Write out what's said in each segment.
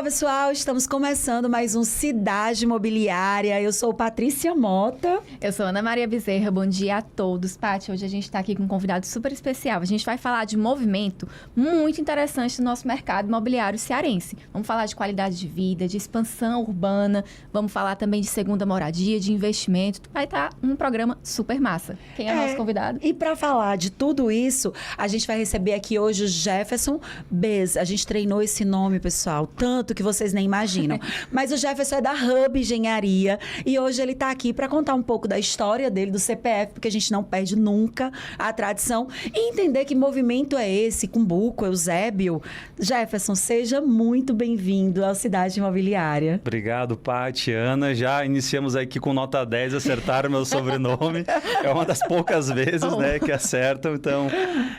pessoal, estamos começando mais um Cidade Imobiliária. Eu sou Patrícia Mota. Eu sou Ana Maria Bezerra, bom dia a todos. Paty, hoje a gente está aqui com um convidado super especial. A gente vai falar de movimento muito interessante no nosso mercado imobiliário cearense. Vamos falar de qualidade de vida, de expansão urbana, vamos falar também de segunda moradia, de investimento. Vai estar um programa super massa. Quem é o nosso convidado? E para falar de tudo isso, a gente vai receber aqui hoje o Jefferson Bez. A gente treinou esse nome, pessoal, tanto que vocês nem imaginam. Mas o Jefferson é da Hub Engenharia e hoje ele está aqui para contar um pouco da história dele, do CPF, porque a gente não perde nunca a tradição e entender que movimento é esse, Cumbuco, Eusébio. Jefferson, seja muito bem-vindo à Cidade Imobiliária. Obrigado, Paty, Ana. Já iniciamos aqui com nota 10, acertaram meu sobrenome. É uma das poucas vezes, né, que acertam. Então,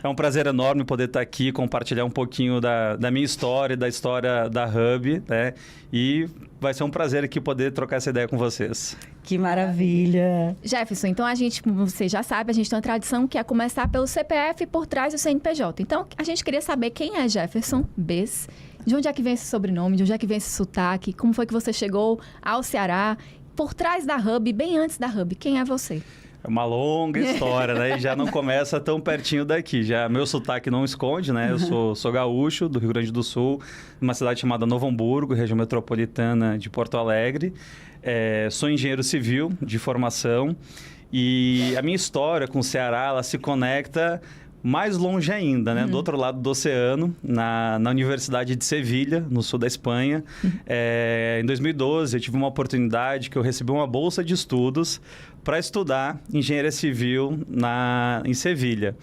é um prazer enorme poder estar aqui, compartilhar um pouquinho da minha história, da história da Hub, né? E vai ser um prazer aqui poder trocar essa ideia com vocês. Que maravilha! Jefferson, então como você já sabe, a gente tem uma tradição que é começar pelo CPF e por trás do CNPJ. Então, a gente queria saber quem é Jefferson Bez, de onde é que vem esse sobrenome, de onde é que vem esse sotaque, como foi que você chegou ao Ceará, por trás da Hub, bem antes da Hub, quem é você? É uma longa história, né? E já não começa tão pertinho daqui. Já meu sotaque não esconde, né? Eu sou gaúcho, do Rio Grande do Sul, numa cidade chamada Novo Hamburgo, região metropolitana de Porto Alegre. Sou engenheiro civil de formação e a minha história com o Ceará, ela se conecta mais longe ainda, né? Do outro lado do oceano, na Universidade de Sevilha, no sul da Espanha. Em 2012, eu tive uma oportunidade que eu recebi uma bolsa de estudos para estudar engenharia civil em Sevilha.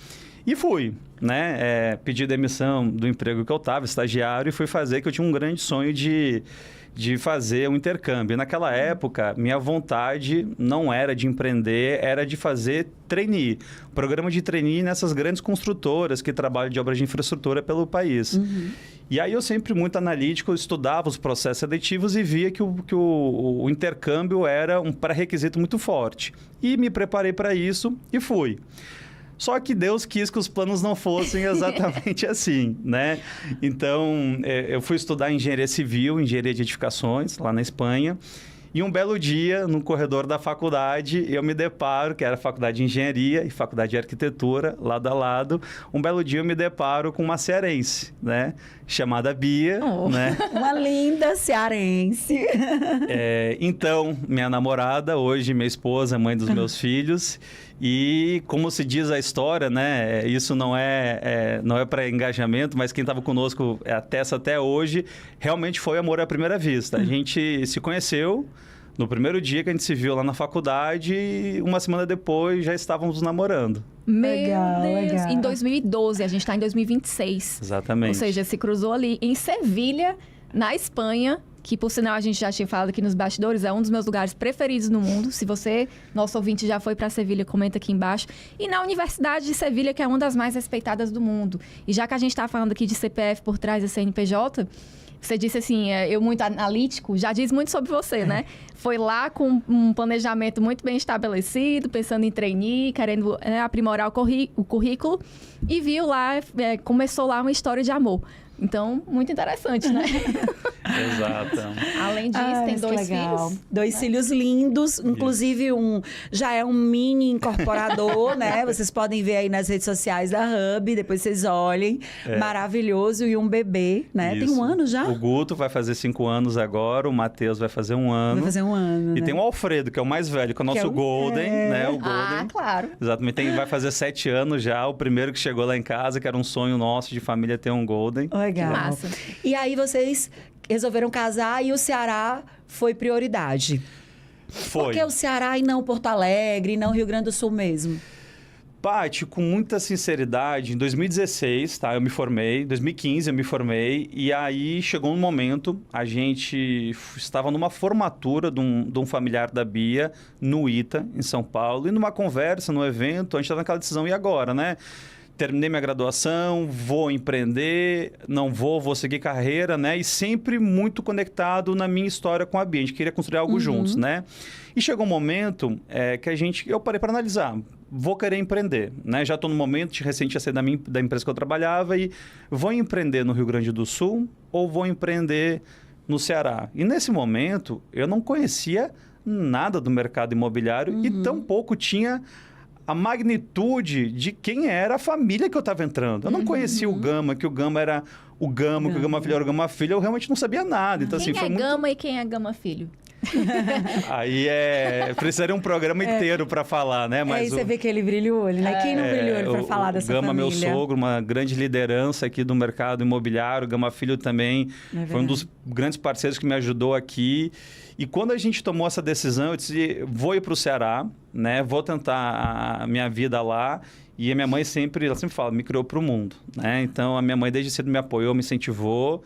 E fui, né? Pedi demissão do emprego que eu estava, estagiário, e fui fazer, que eu tinha um grande sonho de fazer um intercâmbio. Naquela época, minha vontade não era de empreender, era de fazer trainee. Programa de trainee nessas grandes construtoras que trabalham de obras de infraestrutura pelo país. E aí eu sempre muito analítico, estudava os processos seletivos e via que o intercâmbio era um pré-requisito muito forte. E me preparei para isso e fui. Só que Deus quis que os planos não fossem exatamente assim, né? Então, eu fui estudar engenharia civil, engenharia de edificações, lá na Espanha. E um belo dia, no corredor da faculdade, eu me deparo, que era a faculdade de engenharia e faculdade de arquitetura, lado a lado. Um belo dia eu me deparo com uma cearense, né? Chamada Bia, né? Uma linda cearense. Então, minha namorada, hoje minha esposa, mãe dos meus filhos. E como se diz a história, né? Isso não é para engajamento, mas quem estava conosco atesta até hoje, realmente foi amor à primeira vista. A gente se conheceu no primeiro dia que a gente se viu lá na faculdade e uma semana depois já estávamos namorando. Meu Legal, Deus! legal. Em 2012, a gente está em 2026. Exatamente. Ou seja, se cruzou ali em Sevilha, na Espanha, que por sinal a gente já tinha falado aqui nos bastidores, é um dos meus lugares preferidos no mundo. Se você, nosso ouvinte, já foi para Sevilha, comenta aqui embaixo. E na Universidade de Sevilha, que é uma das mais respeitadas do mundo. E já que a gente está falando aqui de CPF por trás da CNPJ, você disse assim, eu muito analítico, já diz muito sobre você, né? Foi lá com um planejamento muito bem estabelecido, pensando em trainee, querendo aprimorar o currículo, e viu lá, começou lá uma história de amor. Então, muito interessante, né? Exato. Além disso, tem dois filhos. Dois filhos lindos, inclusive já é um mini incorporador, né? Vocês podem ver aí nas redes sociais da Hub, depois vocês olhem. Maravilhoso, e um bebê, né? Isso. Tem 1 ano já? O Guto vai fazer 5 anos agora, o Matheus vai fazer 1 ano. Vai fazer 1 ano, E né? tem o Alfredo, que é o mais velho, que é o nosso Golden, né? O Golden. Ah, claro. Exatamente, vai fazer 7 anos já, o primeiro que chegou lá em casa, que era um sonho nosso de família ter um Golden. Legal. Que massa. E aí vocês resolveram casar e o Ceará foi prioridade. Foi. Por que o Ceará e não Porto Alegre, e não Rio Grande do Sul mesmo? Paty, com muita sinceridade, em 2016, tá? Eu me formei, em 2015 eu me formei, e aí chegou um momento, a gente estava numa formatura de um familiar da Bia, no ITA, em São Paulo, e numa conversa, no evento, a gente estava naquela decisão, e agora, né? Terminei minha graduação, vou empreender, não vou seguir carreira, né? E sempre muito conectado na minha história com a Bia. A gente queria construir algo juntos, né? E chegou um momento que eu parei para analisar. Vou querer empreender, né? Já estou no momento, recente ia sair da empresa que eu trabalhava e vou empreender no Rio Grande do Sul ou vou empreender no Ceará. E nesse momento, eu não conhecia nada do mercado imobiliário e tampouco tinha a magnitude de quem era a família que eu estava entrando. Eu não conhecia o Gama, que o Gama era o Gama, que o Gama Filho era o Gama Filho. Eu realmente não sabia nada. Então, Quem assim, foi muito... Gama e quem é Gama Filho? Aí precisaria um programa inteiro para falar, né? Aí você vê que ele brilha o olho, né? Quem não brilha o olho para falar dessa Gama, família? meu sogro, uma grande liderança aqui do mercado imobiliário. O Gama Filho também foi um dos grandes parceiros que me ajudou aqui. E quando a gente tomou essa decisão, eu disse, vou ir para o Ceará, né? Vou tentar a minha vida lá. E a minha mãe ela sempre fala, me criou para o mundo, né? Então, a minha mãe desde cedo me apoiou, me incentivou.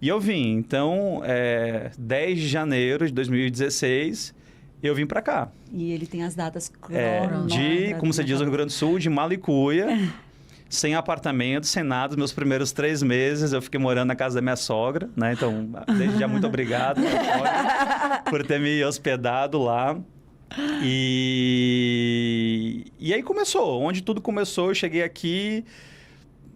E eu vim. Então, 10 de janeiro de 2016, eu vim para cá. E ele tem as datas como você diz no Rio Grande do Sul, de Malicuia, sem apartamento, sem nada. Os meus primeiros 3 meses eu fiquei morando na casa da minha sogra, né? Então, desde já, muito obrigado por ter me hospedado lá. E aí começou. Onde tudo começou, eu cheguei aqui...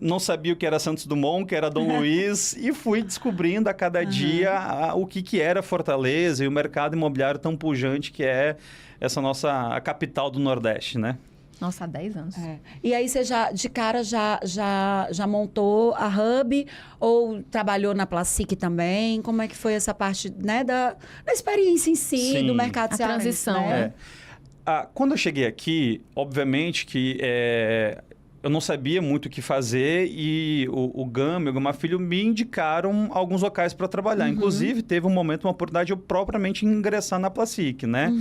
Não sabia o que era Santos Dumont, o que era Dom Luiz, e fui descobrindo a cada dia o que era Fortaleza e o mercado imobiliário tão pujante que é essa a capital do Nordeste, né? Nossa, há 10 anos. E aí você de cara já montou a Hub ou trabalhou na Placic também? Como é que foi essa parte, né, da experiência em si, Sim. do mercado A cearense, transição, né? Quando eu cheguei aqui, obviamente que eu não sabia muito o que fazer e o Gama e o Gama Filho me indicaram alguns locais para trabalhar. Inclusive, teve um momento, uma oportunidade de eu propriamente ingressar na Placic, né?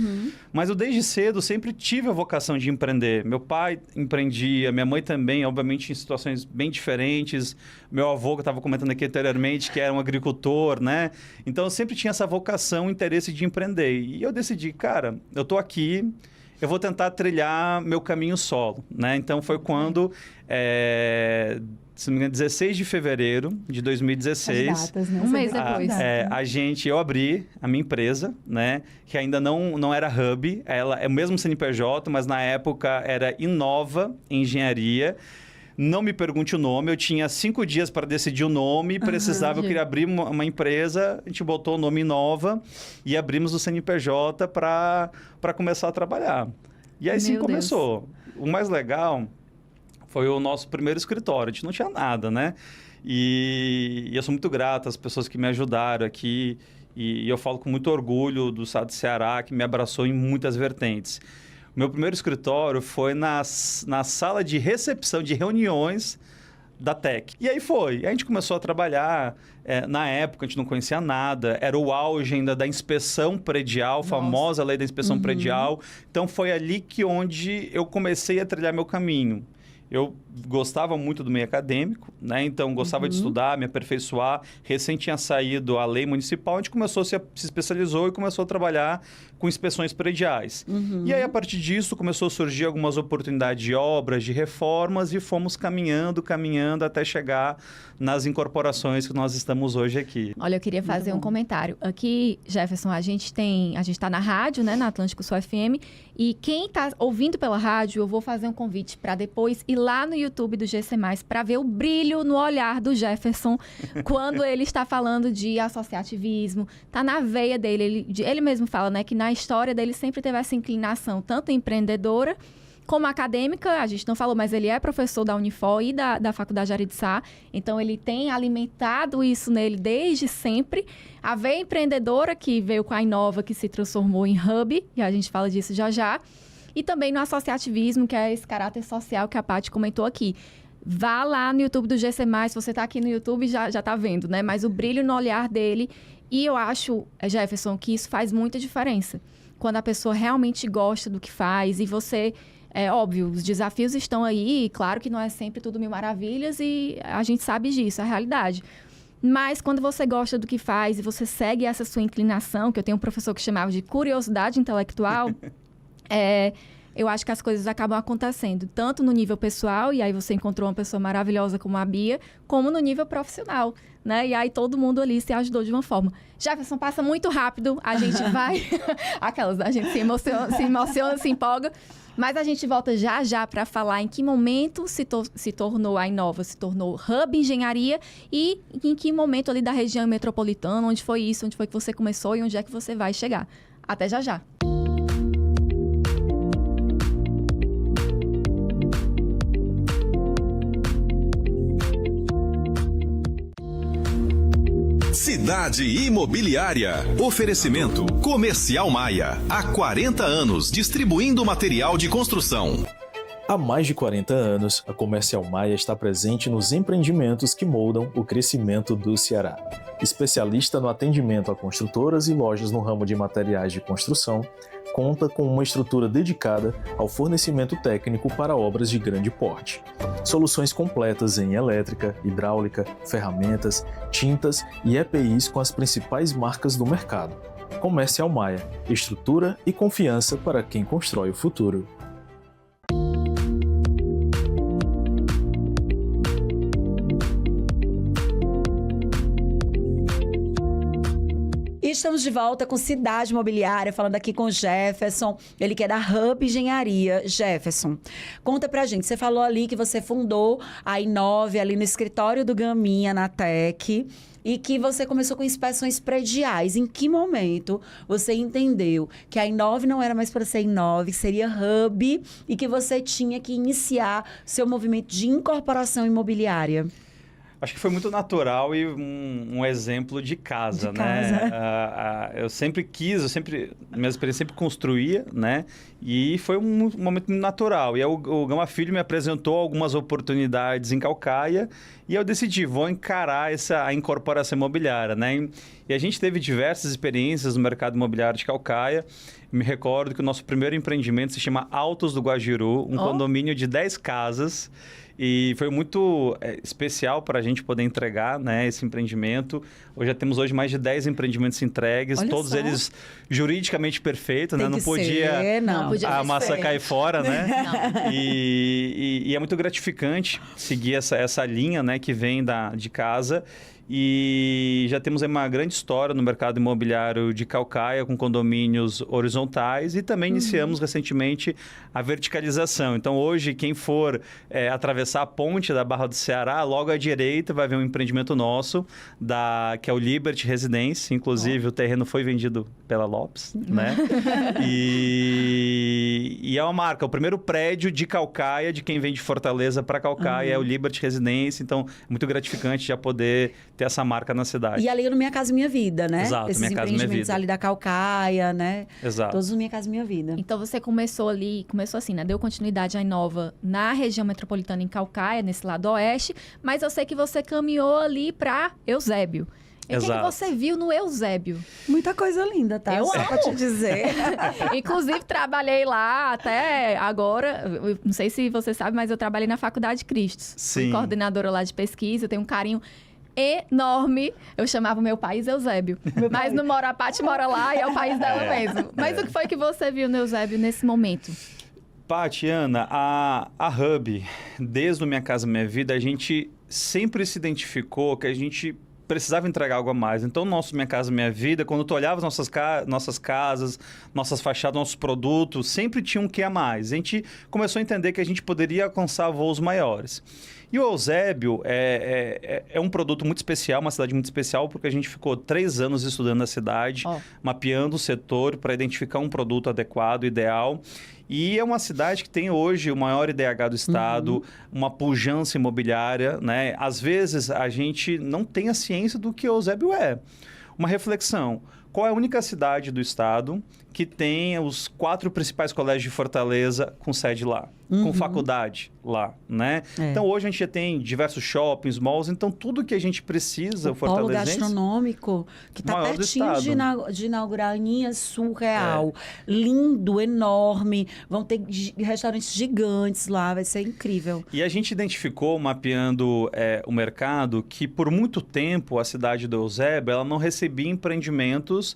Mas eu desde cedo sempre tive a vocação de empreender. Meu pai empreendia, minha mãe também, obviamente em situações bem diferentes. Meu avô, que eu estava comentando aqui anteriormente, que era um agricultor, né? Então, eu sempre tinha essa vocação, interesse de empreender. E eu decidi, cara, eu estou aqui... Eu vou tentar trilhar meu caminho solo, né? Então, foi quando, se não me engano, 16 de fevereiro de 2016... As datas, né? Um mês depois. Eu abri a minha empresa, né? Que ainda não era Hub, ela é o mesmo CNPJ, mas na época era Inova Engenharia. Não me pergunte o nome, eu tinha 5 dias para decidir o nome, eu queria abrir uma empresa, a gente botou o nome Inova e abrimos o CNPJ para começar a trabalhar. E aí sim começou. O mais legal foi o nosso primeiro escritório, a gente não tinha nada, né? E eu sou muito grato às pessoas que me ajudaram aqui e eu falo com muito orgulho do estado de Ceará, que me abraçou em muitas vertentes. O meu primeiro escritório foi na sala de recepção de reuniões da Tec. E aí foi. A gente começou a trabalhar. Na época, a gente não conhecia nada. Era o auge ainda da inspeção predial, famosa lei da inspeção predial. Então, foi ali onde eu comecei a trilhar meu caminho. Eu gostava muito do meio acadêmico, né? Então, gostava de estudar, me aperfeiçoar. Recém tinha saído a lei municipal, a gente se especializou e começou a trabalhar com inspeções prediais. E aí, a partir disso, começou a surgir algumas oportunidades de obras, de reformas, e fomos caminhando até chegar nas incorporações que nós estamos hoje aqui. Olha, eu queria fazer um comentário. Aqui, Jefferson, a gente está na rádio, né, na Atlântico Sul FM, e quem está ouvindo pela rádio, eu vou fazer um convite para depois ir lá no YouTube do GC+, para ver o brilho no olhar do Jefferson quando ele está falando de associativismo. Tá na veia dele. Ele mesmo fala, né, que na história dele sempre teve essa inclinação, tanto empreendedora como acadêmica. A gente não falou, mas ele é professor da Unifor e da Faculdade Aritzá. Então, ele tem alimentado isso nele desde sempre. A veia empreendedora, que veio com a Inova, que se transformou em Hub, e a gente fala disso já já. E também no associativismo, que é esse caráter social que a Paty comentou aqui. Vá lá no YouTube do GC+, se você está aqui no YouTube, já está vendo, né? Mas o brilho no olhar dele. E eu acho, Jefferson, que isso faz muita diferença. Quando a pessoa realmente gosta do que faz e você... É óbvio, os desafios estão aí, claro que não é sempre tudo mil maravilhas e a gente sabe disso, é a realidade. Mas quando você gosta do que faz e você segue essa sua inclinação, que eu tenho um professor que chamava de curiosidade intelectual, eu acho que as coisas acabam acontecendo, tanto no nível pessoal, e aí você encontrou uma pessoa maravilhosa como a Bia, como no nível profissional, né? E aí todo mundo ali se ajudou de uma forma. Jefferson, passa muito rápido, a gente vai... a gente se emociona, se empolga, mas a gente volta já já para falar em que momento se tornou a Inova, se tornou Hub Engenharia e em que momento ali da região metropolitana, onde foi isso, onde foi que você começou e onde é que você vai chegar. Até já já. Cidade Imobiliária. Oferecimento Comercial Maia. Há 40 anos distribuindo material de construção. Há mais de 40 anos, a Comercial Maia está presente nos empreendimentos que moldam o crescimento do Ceará. Especialista no atendimento a construtoras e lojas no ramo de materiais de construção, conta com uma estrutura dedicada ao fornecimento técnico para obras de grande porte. Soluções completas em elétrica, hidráulica, ferramentas, tintas e EPIs com as principais marcas do mercado. Comercial Maia, estrutura e confiança para quem constrói o futuro. Estamos de volta com Cidade Imobiliária, falando aqui com o Jefferson, ele que é da Hub Engenharia. Jefferson, conta pra gente, você falou ali que você fundou a Inove ali no escritório do Gaminha, na Tec, e que você começou com inspeções prediais. Em que momento você entendeu que a Inove não era mais para ser Inove, que seria Hub, e que você tinha que iniciar seu movimento de incorporação imobiliária? Acho que foi muito natural e um exemplo de casa, né? Eu sempre minha experiência sempre construía, né? E foi um momento muito natural. E aí o Gama Filho me apresentou algumas oportunidades em Caucaia e eu decidi, vou encarar a incorporação imobiliária, né? E a gente teve diversas experiências no mercado imobiliário de Caucaia. Me recordo que o nosso primeiro empreendimento se chama Altos do Guajiru, um condomínio de 10 casas. E foi muito especial para a gente poder entregar, né, esse empreendimento. Hoje já temos mais de 10 empreendimentos entregues, Olha todos só. eles juridicamente perfeitos, né? Não podia podia a ser massa feio. cair fora, né? E é muito gratificante seguir essa linha, né, que vem de casa. E já temos aí uma grande história no mercado imobiliário de Caucaia, com condomínios horizontais, e também iniciamos recentemente a verticalização. Então, hoje, quem for atravessar a ponte da Barra do Ceará, logo à direita vai ver um empreendimento nosso, que é o Liberty Residence. Inclusive, o terreno foi vendido pela Lopes, né? E é uma marca. O primeiro prédio de Caucaia, de quem vem de Fortaleza para Caucaia, é o Liberty Residence. Então, é muito gratificante já poder ter essa marca na cidade. E ali no Minha Casa Minha Vida, né? Exato, Esses Minha Casa Minha empreendimentos Vida. ali da Caucaia, né? Exato. Todos no Minha Casa Minha Vida. Então você começou assim, né? Deu continuidade à Inova na região metropolitana em Caucaia, nesse lado oeste, mas eu sei que você caminhou ali para Eusébio. E o que você viu no Eusébio? Muita coisa linda, tá? Eu Só amo. pra te dizer. Inclusive, trabalhei lá até agora. Eu não sei se você sabe, mas eu trabalhei na Faculdade Cristos. Sim. Fui coordenadora lá de pesquisa. Eu tenho um carinho enorme. Eu chamava o meu país Eusébio. Mas não mora a Paty, mora lá e é o país dela mesmo. Mas o que foi que você viu no Eusébio nesse momento? Paty, Ana, a Hub, desde o Minha Casa Minha Vida, a gente sempre se identificou que a gente precisava entregar algo a mais. Então, nosso Minha Casa Minha Vida, quando tu olhava nossas casas, nossas fachadas, nossos produtos, sempre tinha um quê a mais. A gente começou a entender que a gente poderia alcançar voos maiores. E o Eusébio é um produto muito especial, uma cidade muito especial, porque a gente ficou 3 anos estudando a cidade, mapeando o setor para identificar um produto adequado, ideal. E é uma cidade que tem hoje o maior IDH do estado, uma pujança imobiliária, né? Às vezes a gente não tem a ciência do que o Eusébio é. Uma reflexão: qual é a única cidade do estado que tem os 4 principais colégios de Fortaleza com sede lá, com faculdade lá, né? Então, hoje a gente já tem diversos shoppings, malls, então tudo que a gente precisa, o polo fortalezense... gastronômico, que está maior do pertinho estado. de inaugurar, Aninha, surreal. Lindo, enorme. Vão ter restaurantes gigantes lá, vai ser incrível. E a gente identificou, mapeando o mercado, que por muito tempo a cidade do Eusébio ela não recebia empreendimentos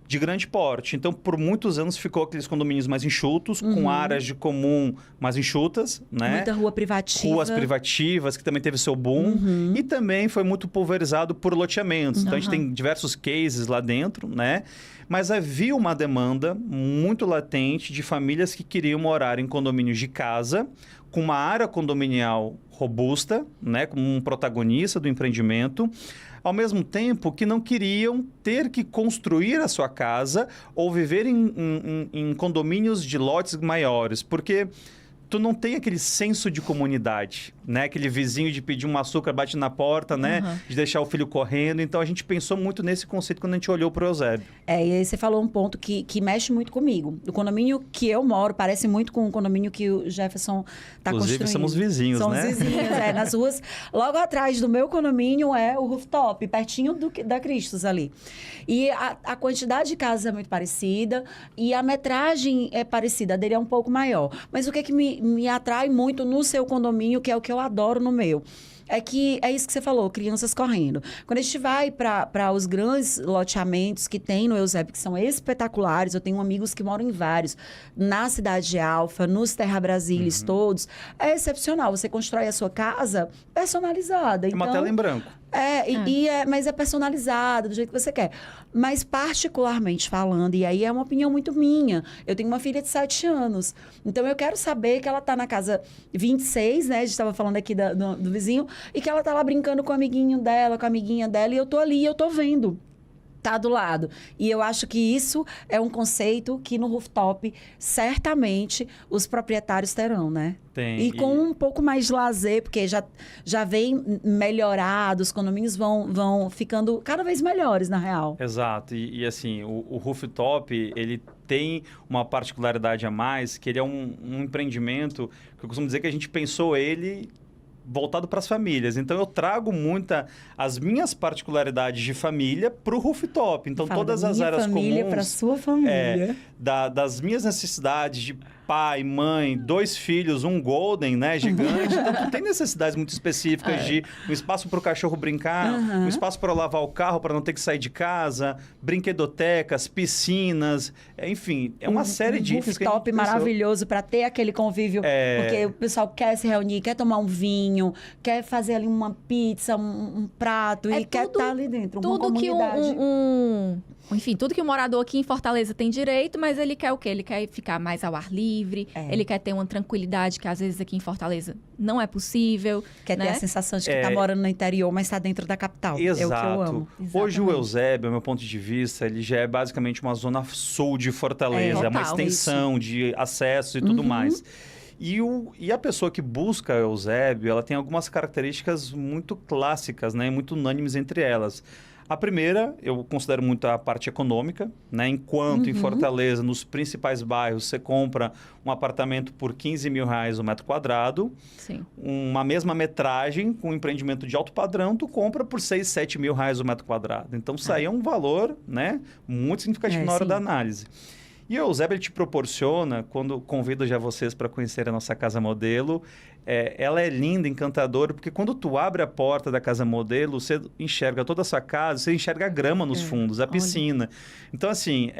de grande porte. Então, por muitos anos ficou aqueles condomínios mais enxutos, com áreas de comum mais enxutas, né? Muita rua privativa. Ruas privativas, que também teve seu boom. E também foi muito pulverizado por loteamentos. Então, a gente tem diversos cases lá dentro, né? Mas havia uma demanda muito latente de famílias que queriam morar em condomínios de casa, com uma área condominial robusta, né? Como um protagonista do empreendimento, ao mesmo tempo que não queriam ter que construir a sua casa ou viver em condomínios de lotes maiores, porque tu não tem aquele senso de comunidade, né? Aquele vizinho de pedir um açúcar, bate na porta, né? De deixar o filho correndo. Então, a gente pensou muito nesse conceito quando a gente olhou para o Eusébio. E aí você falou um ponto que mexe muito comigo. O condomínio que eu moro parece muito com o condomínio que o Jefferson está construindo. Inclusive, somos vizinhos, né? Somos vizinhos, nas ruas. Logo atrás do meu condomínio é o rooftop, pertinho da Cristos ali. E a quantidade de casas é muito parecida e a metragem é parecida, a dele é um pouco maior. Mas o que me atrai muito no seu condomínio, que é o que eu adoro no meu, é que é isso que você falou, crianças correndo. Quando a gente vai para os grandes loteamentos que tem no Eusébio, que são espetaculares, eu tenho amigos que moram em vários, na Cidade de Alfa, nos Terra Brasilis todos, é excepcional. Você constrói a sua casa personalizada. É uma tela em branco. Mas é personalizada, do jeito que você quer. Mas particularmente falando, e aí é uma opinião muito minha, eu tenho uma filha de 7 anos, então eu quero saber que ela tá na casa 26, né? A gente estava falando aqui do vizinho, e que ela tá lá brincando com o amiguinho dela, com a amiguinha dela, e eu tô ali, eu tô vendo. Tá do lado. E eu acho que isso é um conceito que no rooftop, certamente, os proprietários terão, né? Tem. E com um pouco mais de lazer, porque já vem melhorado, os condomínios vão ficando cada vez melhores, na real. Exato. E assim, o rooftop, ele tem uma particularidade a mais, que ele é um empreendimento que eu costumo dizer que a gente pensou ele voltado para as famílias. Então, eu trago as minhas particularidades de família para o rooftop. Então, todas as áreas comuns... família para sua família. Das minhas necessidades de pai, mãe, 2 filhos, um golden, né, gigante. Então, tu tem necessidades muito específicas de um espaço para o cachorro brincar, um espaço para lavar o carro, para não ter que sair de casa, brinquedotecas, piscinas, enfim, é uma série de itens que a gente rooftop maravilhoso para ter aquele convívio, porque o pessoal quer se reunir, quer tomar um vinho, quer fazer ali uma pizza, um prato e quer estar ali dentro, uma comunidade. Enfim, tudo que o morador aqui em Fortaleza tem direito, mas ele quer o quê? Ele quer ficar mais ao ar livre, ele quer ter uma tranquilidade que às vezes aqui em Fortaleza não é possível. Quer ter a sensação de que está morando no interior, mas está dentro da capital. Exato. É o que eu amo. Hoje o Eusébio, ao meu ponto de vista, ele já é basicamente uma zona sul de Fortaleza. É uma extensão de acesso e tudo mais. E a pessoa que busca o Eusébio, ela tem algumas características muito clássicas, né? Muito unânimes entre elas. A primeira, eu considero muito a parte econômica, né? Enquanto em Fortaleza, nos principais bairros, você compra um apartamento por R$15 mil o metro quadrado, uma mesma metragem, com um empreendimento de alto padrão, tu compra por R$6, R$7 mil o metro quadrado. Então, isso aí é um valor, né, muito significativo na hora da análise. E o Eusébio, ele te proporciona, quando convido já vocês para conhecer a nossa casa modelo, ela é linda, encantadora, porque quando tu abre a porta da casa modelo, você enxerga toda a sua casa, você enxerga a grama nos fundos, a piscina. Então, assim,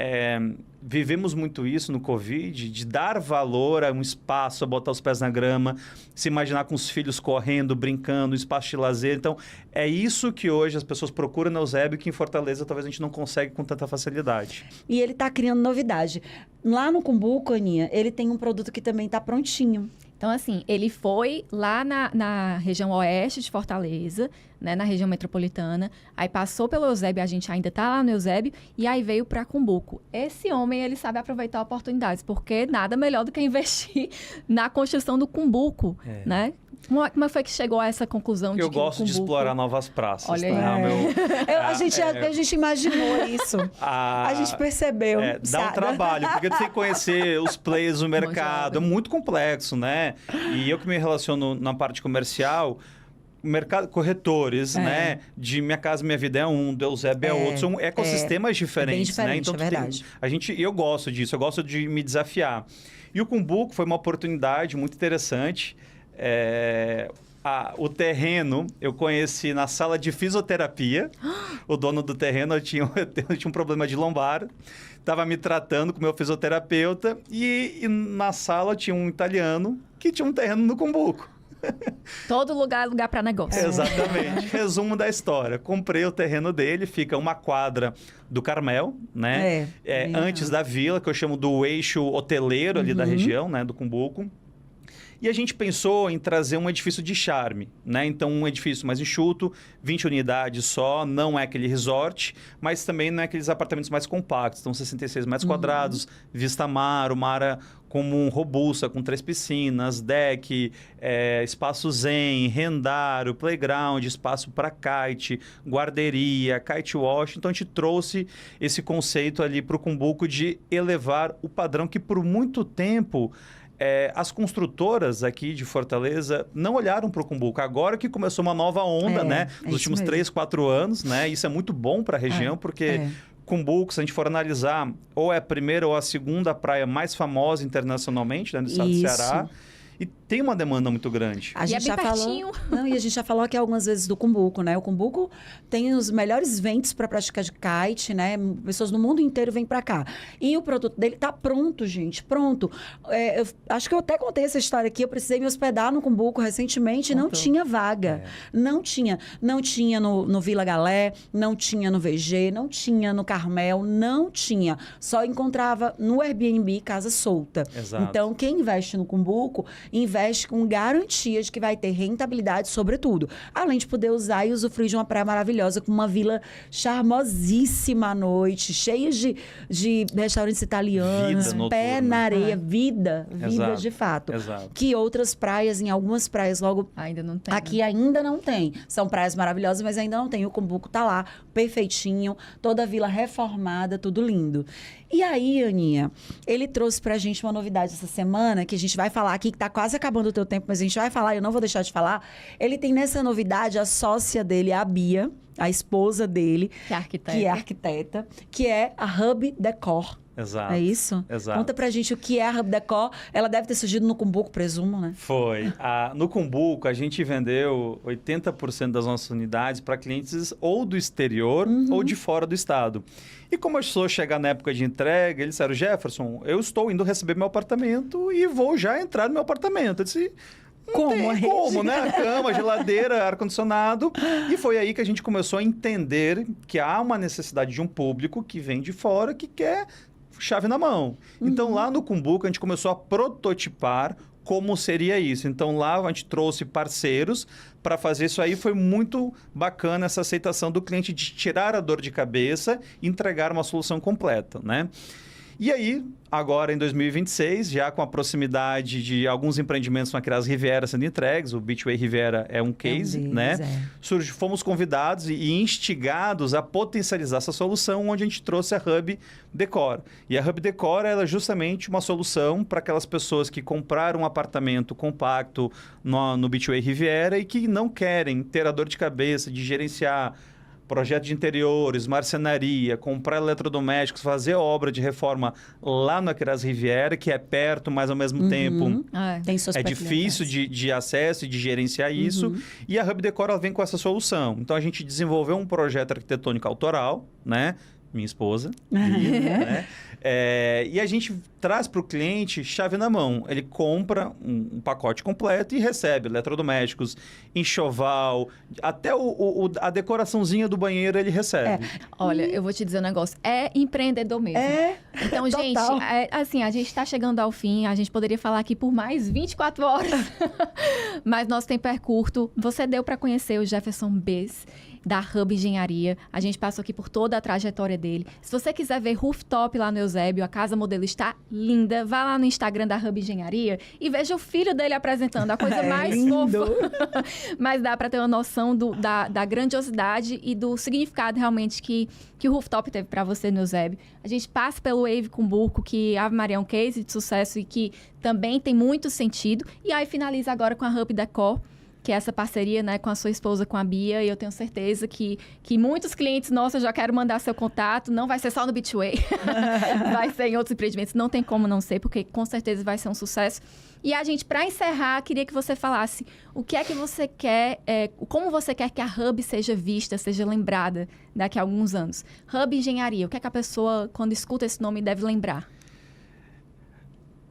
vivemos muito isso no Covid, de dar valor a um espaço, a botar os pés na grama, se imaginar com os filhos correndo, brincando, um espaço de lazer. Então, é isso que hoje as pessoas procuram no Eusébio, que em Fortaleza talvez a gente não consegue com tanta facilidade. E ele está criando novidade. Lá no Cumbuco, Aninha, ele tem um produto que também está prontinho. Então, assim, ele foi lá na região oeste de Fortaleza, né, na região metropolitana, aí passou pelo Eusébio, a gente ainda tá lá no Eusébio, e aí veio para Cumbuco. Esse homem, ele sabe aproveitar oportunidades, porque nada melhor do que investir na construção do Cumbuco, né? Como foi que chegou a essa conclusão? Eu gosto de explorar novas praças. Olha aí. A gente imaginou isso. A gente percebeu. Dá um trabalho, porque tu tem que conhecer os players do mercado. É muito complexo, né? E eu que me relaciono na parte comercial, mercado, corretores, né? De Minha Casa Minha Vida é um, do Eusébio é outro. São ecossistemas diferentes, bem diferente, né? Então, é verdade. eu gosto disso, eu gosto de me desafiar. E o Cumbuco foi uma oportunidade muito interessante. O terreno eu conheci na sala de fisioterapia. O dono do terreno, eu tinha um problema de lombar. Estava me tratando com o meu fisioterapeuta. E na sala tinha um italiano que tinha um terreno no Cumbuco. Todo lugar é lugar para negócio. Exatamente. Resumo da história. Comprei o terreno dele, fica uma quadra do Carmel, né? Antes da vila, que eu chamo do eixo hoteleiro ali da região, né? Do Cumbuco. E a gente pensou em trazer um edifício de charme, né? Então, um edifício mais enxuto, 20 unidades só, não é aquele resort, mas também não é aqueles apartamentos mais compactos. Então, 66 metros quadrados, vista mar, uma área comum, robusta, com 3 piscinas, deck, espaço zen, rendário, playground, espaço para kite, guarderia, kite wash. Então, a gente trouxe esse conceito ali para o Cumbuco de elevar o padrão que, por muito tempo... as construtoras aqui de Fortaleza não olharam para o Cumbuco. Agora que começou uma nova onda, né? Nos últimos 3, 4 anos, né? Isso é muito bom para a região, porque Cumbuco, se a gente for analisar, ou é a primeira ou a segunda praia mais famosa internacionalmente, né? No estado do Ceará. E tem uma demanda muito grande. A gente é bem pertinho. E a gente já falou aqui algumas vezes do Cumbuco, né? O Cumbuco tem os melhores ventos para prática de kite, né? Pessoas do mundo inteiro vêm para cá. E o produto dele tá pronto, gente, pronto. Eu acho que eu até contei essa história aqui. Eu precisei me hospedar no Cumbuco recentemente e não tinha vaga. Não tinha. Não tinha no Vila Galé, não tinha no VG, não tinha no Carmel, não tinha. Só encontrava no Airbnb casa solta. Exato. Então, quem investe no Cumbuco, investe com garantia de que vai ter rentabilidade, sobretudo. Além de poder usar e usufruir de uma praia maravilhosa, com uma vila charmosíssima à noite, cheia de restaurantes italianos, pé na areia, vida Exato. De fato. Exato. Que outras praias, em algumas praias, logo... Ainda não tem. Aqui ainda não tem. São praias maravilhosas, mas ainda não tem. O Cumbuco tá lá, perfeitinho, toda a vila reformada, tudo lindo. E aí, Aninha, ele trouxe pra gente uma novidade essa semana, que a gente vai falar aqui, que tá quase acabando o teu tempo, mas a gente vai falar, eu não vou deixar de falar. Ele tem nessa novidade a sócia dele, a Bia, a esposa dele, que é arquiteta, que é a Hub Decor. Exato. É isso? Exato. Conta pra gente o que é a Hub Decor. Ela deve ter surgido no Cumbuco, presumo, né? Foi. No Cumbuco, a gente vendeu 80% das nossas unidades para clientes ou do exterior ou de fora do estado. E como a pessoa chegar na época de entrega, eles disseram, Jefferson, eu estou indo receber meu apartamento e vou já entrar no meu apartamento. Eu disse... Como, né? Cama, geladeira, ar-condicionado. E foi aí que a gente começou a entender que há uma necessidade de um público que vem de fora, que quer chave na mão. Então, lá no Cumbuco, a gente começou a prototipar como seria isso. Então, lá a gente trouxe parceiros para fazer isso aí. Foi muito bacana essa aceitação do cliente de tirar a dor de cabeça e entregar uma solução completa, né? E aí, agora em 2026, já com a proximidade de alguns empreendimentos com aquelas Riviera sendo entregues, o Beachway Riviera é um case, né? Fomos convidados e instigados a potencializar essa solução, onde a gente trouxe a Hub Decor. E a Hub Decor ela é justamente uma solução para aquelas pessoas que compraram um apartamento compacto no Beachway Riviera e que não querem ter a dor de cabeça de gerenciar projeto de interiores, marcenaria, comprar eletrodomésticos, fazer obra de reforma lá no Aqueras Riviera, que é perto, mas ao mesmo tempo Tem suas difícil de acesso e de gerenciar isso. E a Hub Decor ela vem com essa solução. Então, a gente desenvolveu um projeto arquitetônico autoral, né? Minha esposa, né? E a gente traz para o cliente chave na mão. Ele compra um pacote completo e recebe eletrodomésticos, enxoval, até a decoraçãozinha do banheiro ele recebe. Olha, eu vou te dizer um negócio. É empreendedor mesmo. Então, gente, assim, a gente está chegando ao fim. A gente poderia falar aqui por mais 24 horas. Mas nosso tempo é curto. Você deu para conhecer o Jefferson Bez, da Hub Engenharia. A gente passou aqui por toda a trajetória dele. Se você quiser ver rooftop lá no Eusébio, a casa modelo está linda. Vá lá no Instagram da Hub Engenharia e veja o filho dele apresentando. A coisa mais fofa. Mas dá para ter uma noção da grandiosidade e do significado realmente que o rooftop teve para você no Eusébio. A gente passa pelo Wave Cumbuco, que Ave Maria é um case de sucesso e que também tem muito sentido. E aí finaliza agora com a Hub Decor, que é essa parceria, né, com a sua esposa, com a Bia, e eu tenho certeza que muitos clientes nossos, eu já quero mandar seu contato, não vai ser só no Betway, vai ser em outros empreendimentos, não tem como não ser, porque com certeza vai ser um sucesso. E a gente, para encerrar, queria que você falasse o que é que você quer, como você quer que a Hub seja vista, seja lembrada daqui a alguns anos. Hub Engenharia, o que é que a pessoa, quando escuta esse nome, deve lembrar?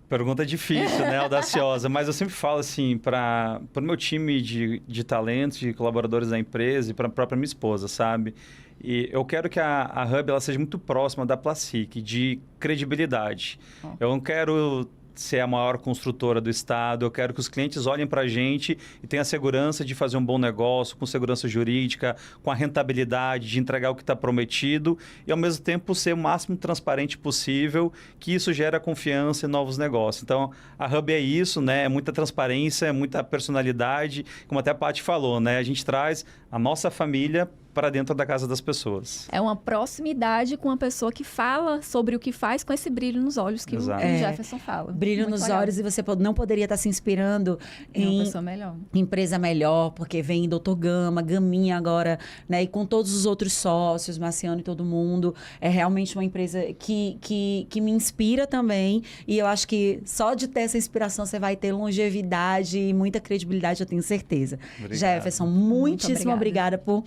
Pergunta difícil, né? Audaciosa. Mas eu sempre falo assim, para o meu time de talentos, de colaboradores da empresa e para a própria minha esposa, sabe? E eu quero que a Hub ela seja muito próxima da Placic, de credibilidade. Eu não quero ser a maior construtora do estado, eu quero que os clientes olhem para a gente e tenham a segurança de fazer um bom negócio, com segurança jurídica, com a rentabilidade, de entregar o que está prometido e, ao mesmo tempo, ser o máximo transparente possível, que isso gera confiança em novos negócios. Então, a Hub é isso, né? É muita transparência, é muita personalidade, como até a Paty falou, né? A gente traz a nossa família para dentro da casa das pessoas. É uma proximidade com uma pessoa que fala sobre o que faz com esse brilho nos olhos que o Jefferson fala. Brilho Muito nos legal. olhos e você não poderia estar se inspirando Em uma em pessoa melhor. empresa melhor, porque vem Dr. Gama, Gaminha agora, né? E com todos os outros sócios, Marciano e todo mundo. É realmente uma empresa que me inspira também. E eu acho que só de ter essa inspiração você vai ter longevidade e muita credibilidade, eu tenho certeza. Obrigado. Jefferson, muitíssimo obrigada. obrigada por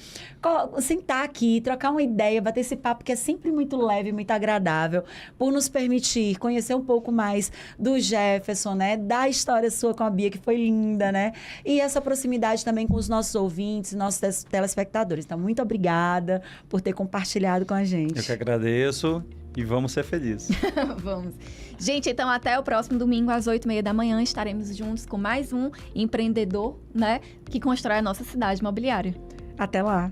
sentar aqui, trocar uma ideia, bater esse papo que é sempre muito leve, muito agradável, por nos permitir conhecer um pouco mais do Jefferson, né? Da história sua com a Bia, que foi linda, né? E essa proximidade também com os nossos ouvintes, nossos telespectadores. Então, muito obrigada por ter compartilhado com a gente. Eu que agradeço e vamos ser felizes. Vamos. Gente, então até o próximo domingo, às 8h30 da manhã, estaremos juntos com mais um empreendedor, né? Que constrói a nossa cidade imobiliária. Até lá.